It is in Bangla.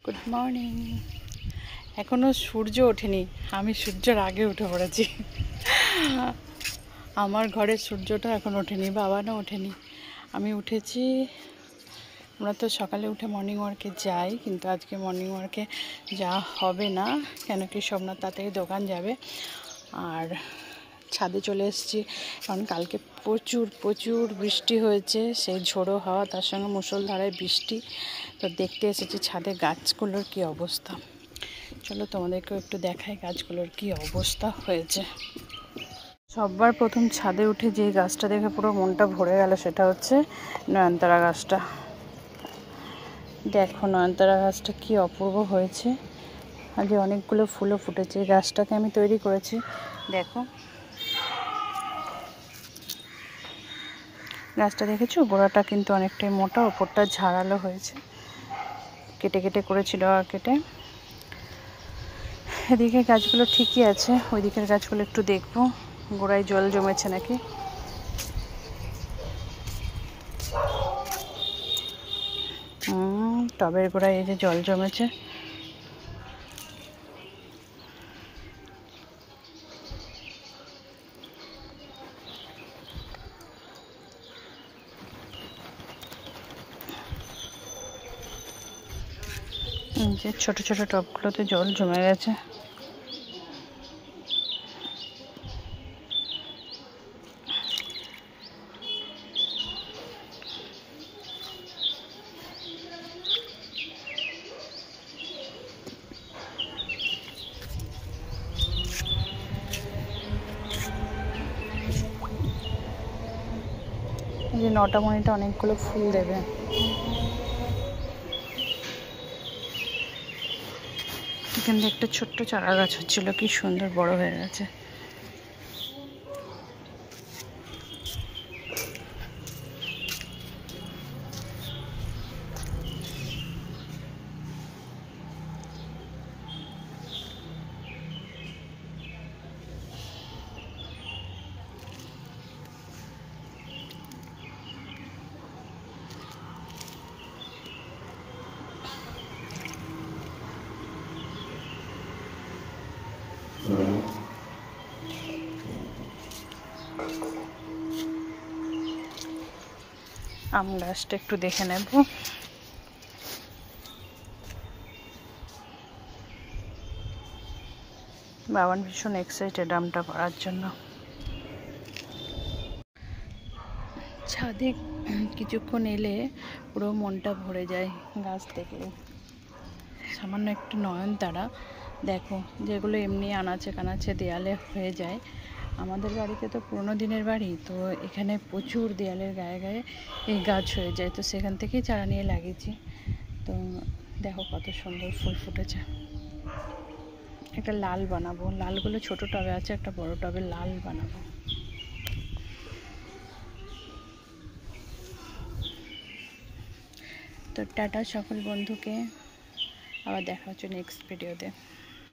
Good morning. এখনও সূর্য ওঠেনি, আমি সূর্যের আগে উঠে পড়েছি। আমার ঘরের সূর্যটা এখন ওঠেনি, বাবানও ওঠেনি, আমি উঠেছি। আমরা তো সকালে উঠে মর্নিং ওয়ার্কে যাই, কিন্তু আজকে মর্নিং ওয়ার্কে যাওয়া হবে না, কেন কি সোমনাথ তাড়াতাড়ি দোকান যাবে। আর ছাদে চলে এসেছি, কারণ কালকে প্রচুর প্রচুর বৃষ্টি হয়েছে, সেই ঝোড়ো হাওয়া তার সঙ্গে মুষলধারে বৃষ্টি। তো দেখতে এসেছি ছাদে গাছগুলোর কি অবস্থা। চলো তোমাদেরকেও একটু দেখাই গাছগুলোর কি অবস্থা হয়েছে। সবার প্রথম ছাদে উঠে যে গাছটা দেখে পুরো মনটা ভরে গেল, সেটা হচ্ছে নয়নতারা গাছটা। দেখো নয়নতারা গাছটা কি অপূর্ব হয়েছে, আজকে অনেকগুলো ফুলও ফুটেছে। এই গাছটাকে আমি তৈরি করেছি, দেখো গাছটা দেখেছো, গোড়াটা কিন্তু অনেকটাই মোটা, ওপরটা ঝাড়ালো হয়েছে, কেটে কেটে করেছিল আর কেটে। এদিকে গাছগুলো ঠিকই আছে, ওই দিকের গাছগুলো একটু দেখবো, গোড়ায় জল জমেছে নাকি। টবের গোড়ায় এই যে জল জমেছে। যে ছোট ছোট টবগুলোতে জল জমে গেছে। এই যে নটামণিটা অনেকগুলো ফুল দেবে। এখানে একটা ছোট্ট চারা গাছ হচ্ছিল, কি সুন্দর বড় হয়ে গেছে। আম গাছটা একটু দেখে নেব। বাবান ভীষণ এক্সাইটেড আমটা পাড়ার জন্য। ছাদে কিছুক্ষণ এলে পুরো মনটা ভরে যায় গাছ দেখলে। সামান্য একটু নয়নতারা দেখো, যেগুলো এমনি আনাচে কানাচে দেয়ালে হয়ে যায়। আমাদের বাড়িতে তো পুরোনো দিনের বাড়ি, তো এখানে প্রচুর দেয়ালের গায়ে গায়ে এই গাছ হয়ে যায়, তো সেখান থেকেই চারা নিয়ে লাগিয়েছি। তো দেখো কত সুন্দর ফুল ফুটেছে। একটা লাল বানাবো, লালগুলো ছোট টবে আছে, একটা বড় টবে লাল বানাবো। তো টাটা সকল বন্ধুকে, আবার দেখা হচ্ছে নেক্সট ভিডিওতে।